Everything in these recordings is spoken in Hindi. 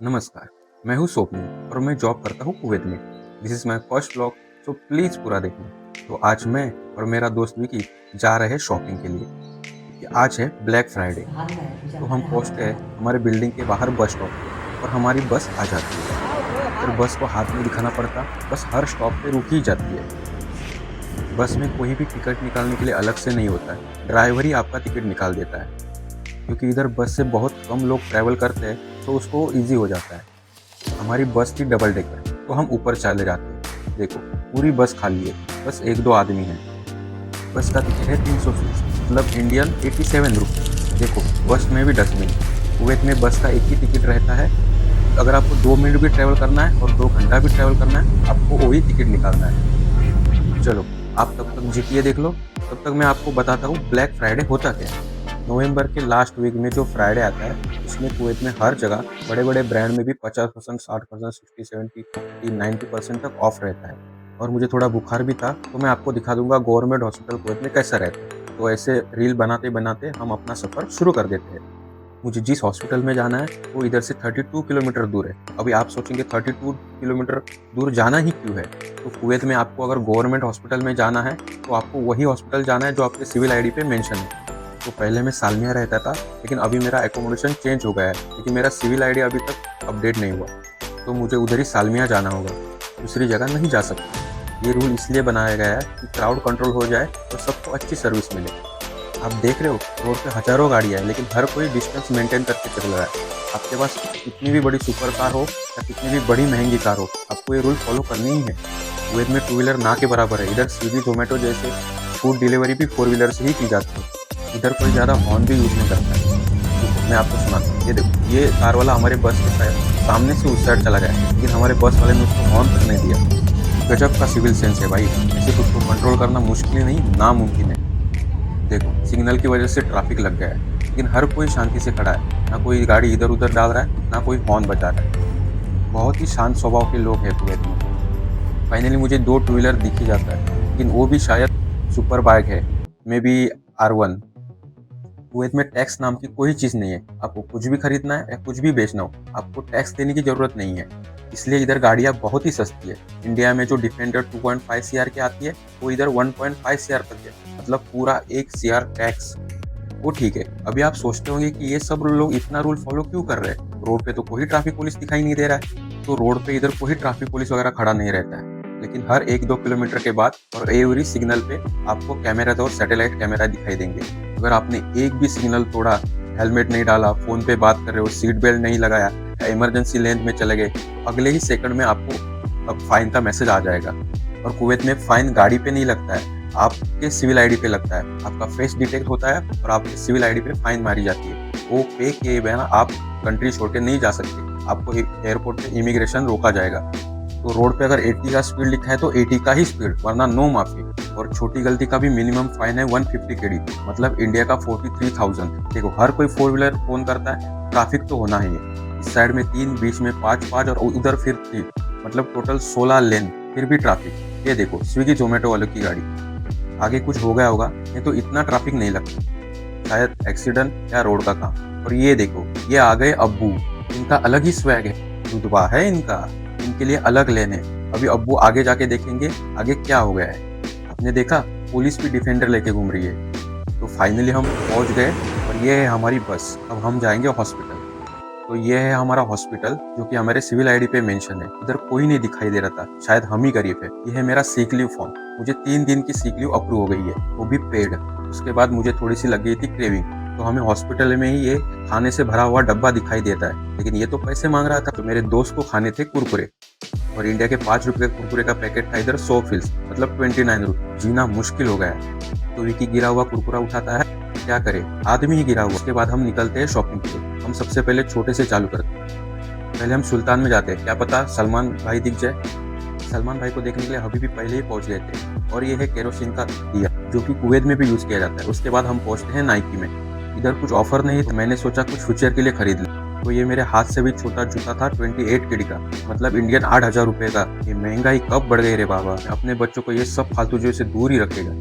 नमस्कार, मैं हूँ स्वप्निल और मैं जॉब करता हूँ कुवैत में। This is my first vlog, so please पूरा देखना। तो आज मैं और मेरा दोस्त विकी जा रहे हैं शॉपिंग के लिए क्योंकि आज है ब्लैक फ्राइडे। तो हम पहुँचते हैं हमारे बिल्डिंग के बाहर बस स्टॉप पे और हमारी बस आ जाती है। फिर बस को हाथ नहीं दिखाना पड़ता, बस हर स्टॉप पे रुक ही जाती है। बस में कोई भी टिकट निकालने के लिए अलग से नहीं होता है, ड्राइवर ही आपका टिकट निकाल देता है। क्योंकि इधर बस से बहुत कम लोग ट्रैवल करते हैं, तो उसको ईज़ी हो जाता है। हमारी बस थी डबल डेकर, तो हम ऊपर चले जाते हैं। देखो, पूरी बस खाली है, बस 1-2 आदमी हैं। बस का टिकट है 320, मतलब इंडियन 87 रुपीज़। देखो, बस में भी डस्टबिन। कुवैत में बस का एक ही टिकट रहता है। अगर आपको 2 मिनट भी ट्रैवल करना है और 2 घंटा भी ट्रैवल करना है, आपको वही टिकट निकालना है। चलो, आप तब तक जीटीए देख लो, तब तक मैं आपको बताता हूँ ब्लैक फ्राइडे होता क्या है। नवंबर के लास्ट वीक में जो फ्राइडे आता है, उसमें कुवैत में हर जगह बड़े-बड़े ब्रांड में भी 50%, 60%, 60, 70, 80, 90% तक ऑफ रहता है। और मुझे थोड़ा बुखार भी था, तो मैं आपको दिखा दूँगा गवर्नमेंट हॉस्पिटल कुवैत में कैसा रहता है। तो ऐसे रील बनाते-बनाते हम अपना सफ़र शुरू कर देते हैं। मुझे जिस हॉस्पिटल में जाना है, वो इधर से 32 किलोमीटर दूर है। अभी आप सोचेंगे 32 किलोमीटर दूर जाना ही क्यों है? तो कुवैत में आपको अगर गवर्नमेंट हॉस्पिटल में जाना है, तो आपको वही हॉस्पिटल जाना है जो आपके सिविल आईडी पे मेंशन है। तो पहले मैं सालमिया रहता था, लेकिन अभी मेरा अकोमोडेशन चेंज हो गया है, लेकिन मेरा सिविल आईडी अभी तक अपडेट नहीं हुआ। तो मुझे उधर ही सालमिया जाना होगा, दूसरी जगह नहीं जा सकता। ये रूल इसलिए बनाया गया है कि क्राउड कंट्रोल हो जाए और सबको अच्छी सर्विस मिले। आप देख रहे हो, रोड पे हज़ारों गाड़ियाँ हैं, लेकिन हर कोई डिस्टेंस मेंटेन करके चल रहा है। आपके पास कितनी भी बड़ी सुपर कार हो या कितनी भी बड़ी महँगी कार हो, आपको ये रूल फ़ॉलो करनी ही है। कुवैत में टू व्हीलर ना के बराबर है। इधर स्विगी, ज़ोमैटो जैसे फूड डिलीवरी भी फोर व्हीलर से ही की जाती है। इधर कोई ज़्यादा हॉर्न भी यूज़ नहीं करता है। देखो, मैं आपको सुनाता हूँ। ये देखो, ये कार वाला हमारे बस के सामने से उस साइड चला गया, लेकिन हमारे बस वाले ने उसको हॉर्न तक नहीं दिया। गजब का सिविल सेंस है भाई। ऐसे खुद को कंट्रोल करना मुश्किल नहीं, नामुमकिन है। देखो, सिग्नल की वजह से ट्रैफिक लग गया है, लेकिन हर कोई शांति से खड़ा है। ना कोई गाड़ी इधर-उधर डाल रहा है, ना कोई हॉर्न बजा रहा है। बहुत ही शांत स्वभाव के लोग हैं कुवैत में। फाइनली मुझे 2 टू व्हीलर दिख ही जाता है, लेकिन वो भी शायद सुपर बाइक है, मे बी R1। कुवैत में टैक्स नाम की कोई चीज़ नहीं है। आपको कुछ भी खरीदना है या कुछ भी बेचना हो, आपको टैक्स देने की ज़रूरत नहीं है। इसलिए इधर गाड़ियाँ बहुत ही सस्ती है। इंडिया में जो डिफेंडर 2.5 सीआर की आती है, वो इधर 1.5 सीआर तक है, मतलब पूरा 1 सीआर टैक्स। वो ठीक है। अभी आप सोचते होंगे कि ये सब लोग इतना रूल फॉलो क्यों कर रहे हैं? रोड पे तो कोई ट्रैफिक पुलिस दिखाई नहीं दे रहा है। तो रोड पे इधर कोई ट्रैफिक पुलिस वगैरह खड़ा नहीं रहता है। लेकिन हर 1-2 किलोमीटर के बाद और एवरी सिग्नल पे आपको कैमरा और सैटेलाइट कैमरा दिखाई देंगे। अगर आपने एक भी सिग्नल तोड़ा, हेलमेट नहीं डाला, फ़ोन पे बात कर रहे हो, सीट बेल्ट नहीं लगाया या इमरजेंसी लेन में चले गए, तो अगले ही सेकंड में आपको फाइन का मैसेज आ जाएगा। और कुवैत में फाइन गाड़ी पे नहीं लगता है, आपके सिविल आईडी पे लगता है। आपका फेस डिटेक्ट होता है और आपके सिविल आईडी पे फाइन मारी जाती है। वो पे किए बिना आप कंट्री छोड़ के नहीं जा सकते। आपको एयरपोर्ट पे इमिग्रेशन रोका जाएगा। तो रोड पे अगर 80 का स्पीड लिखा है तो 80 का ही स्पीड, वरना नो माफी। और छोटी गलती का भी मिनिमम फाइन है 150 केडी, मतलब इंडिया का 43,000। देखो, हर कोई फोर व्हीलर ओन करता है, ट्रैफिक तो होना ही है। इस साइड में 3, बीच में 5 और उधर फिर 3, मतलब टोटल 16 लेन, फिर भी ट्रैफिक। ये देखो, स्विगी जोमेटो वालों की गाड़ी। आगे कुछ हो गया होगा, नहीं तो इतना ट्रैफिक नहीं लगता। शायद एक्सीडेंट या रोड का काम। और ये देखो, ये आ गए अब्बू। इनका अलग ही स्वैग है, रुतबा है इनका। इनके लिए अलग लेन है। अभी अब्बू आगे जाके देखेंगे आगे क्या हो गया है। आपने देखा, पुलिस भी डिफेंडर लेके घूम रही है। तो फाइनली हम पहुंच गए और ये है हमारी बस। अब हम जाएंगे हॉस्पिटल। तो ये है हमारा हॉस्पिटल, जो कि हमारे सिविल आईडी पे मेंशन है। इधर कोई नहीं दिखाई दे रहा था, शायद हम ही गरीब है। ये है मेरा सीक लीव फॉर्म। मुझे 3 दिन की सीक लीव अप्रूव हो गई है, वो भी पेड। उसके बाद मुझे थोड़ी सी लग गई थी क्रेविंग, तो हमें हॉस्पिटल में ही ये खाने से भरा हुआ डब्बा दिखाई देता है, लेकिन ये तो पैसे मांग रहा था। तो मेरे दोस्त को खाने थे कुरकुरे, और इंडिया के 5 रुपए कुरकुरे का पैकेट था इधर 100 फिल्स, मतलब 29 रुपये। जीना मुश्किल हो गया है। तो विकी गिरा हुआ कुरकुरा उठाता है, क्या करे, आदमी ही गिरा हुआ। उसके बाद हम निकलते हैं शॉपिंग के लिए। हम सबसे पहले छोटे से चालू करते हैं। पहले हम सुल्तान में जाते हैं, क्या पता सलमान भाई दिख जाए। सलमान भाई को देखने के लिए अभी भी पहले ही पहुंच गए थे। और ये है केरोसिन का दिया, जो कि कुवैत में भी यूज किया जाता है। उसके बाद हम पहुंचते हैं नाइकी में। इधर कुछ ऑफर नहीं, तो मैंने सोचा कुछ फ्यूचर के लिए खरीद लें। तो ये मेरे हाथ से भी छोटा जूता था 28 केडी का, मतलब इंडियन 8,000 रुपये का। ये महंगाई कब बढ़ गई रे बाबा। अपने बच्चों को ये सब फालतू जो से दूर ही रखेगा।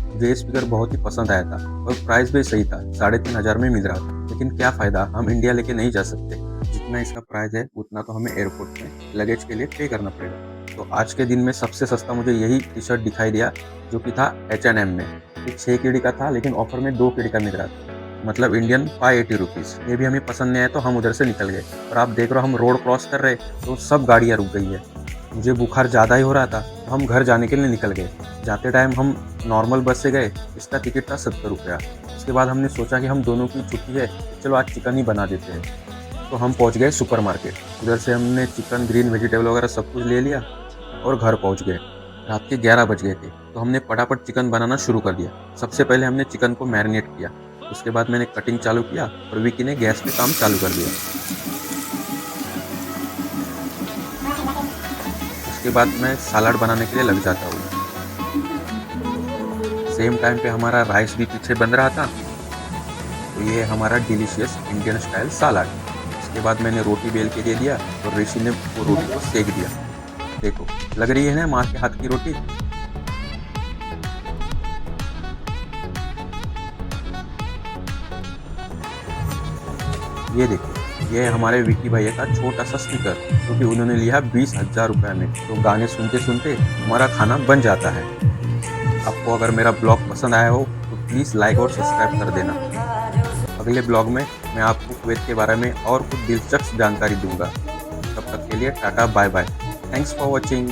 मुझे ये स्पीकर बहुत ही पसंद आया था और प्राइस भी सही था, 3,500 में मिल रहा था। लेकिन क्या फ़ायदा, हम इंडिया लेके नहीं जा सकते। जितने जितना इसका प्राइस है उतना तो हमें एयरपोर्ट में लगेज के लिए पे करना पड़ेगा। तो आज के दिन में सबसे सस्ता मुझे यही टी शर्ट दिखाई दिया, जो कि था H&M में। ये 6 केडी का था, लेकिन ऑफर में 2 केडी का मिल रहा था, मतलब इंडियन 580 रुपीज़। ये भी हमें पसंद नहीं आया तो हम उधर से निकल गए। और आप देख रहे हो हम रोड क्रॉस कर रहे तो सब गाड़ियाँ रुक गई है। मुझे बुखार ज़्यादा ही हो रहा था तो हम घर जाने के लिए निकल गए। जाते टाइम हम नॉर्मल बस से गए, इसका टिकट था 70 रुपया। उसके बाद हमने सोचा कि हम दोनों की छुट्टी है, चलो आज चिकन ही बना देते हैं। तो हम पहुंच गए सुपर मार्केट। उधर से हमने चिकन, ग्रीन वेजिटेबल वगैरह सब कुछ ले लिया और घर पहुंच गए। रात के 11 बज गए थे तो हमने फटाफट चिकन बनाना शुरू कर दिया। सबसे पहले हमने चिकन को मैरिनेट किया, उसके बाद मैंने कटिंग चालू किया और विकी ने गैस पे काम चालू कर दिया। उसके बाद मैं सलाद बनाने के लिए लग जाता हूँ। सेम टाइम पे हमारा राइस भी पीछे बन रहा था। तो ये है हमारा डिलीशियस इंडियन स्टाइल सलाद। उसके बाद मैंने रोटी बेल के दे दिया और ऋषि ने वो रोटी को सेक दिया। देखो, लग रही है ना माँ के हाथ की रोटी। ये देखो, ये है हमारे विक्की भैया का छोटा सा स्पीकर, क्योंकि उन्होंने लिया 20,000 रुपये में। तो गाने सुनते सुनते हमारा खाना बन जाता है। आपको अगर मेरा ब्लॉग पसंद आया हो तो प्लीज़ लाइक और सब्सक्राइब कर देना। अगले ब्लॉग में मैं आपको कुवैत के बारे में और कुछ दिलचस्प जानकारी दूंगा। तब तक के लिए tata bye bye. Thanks for watching.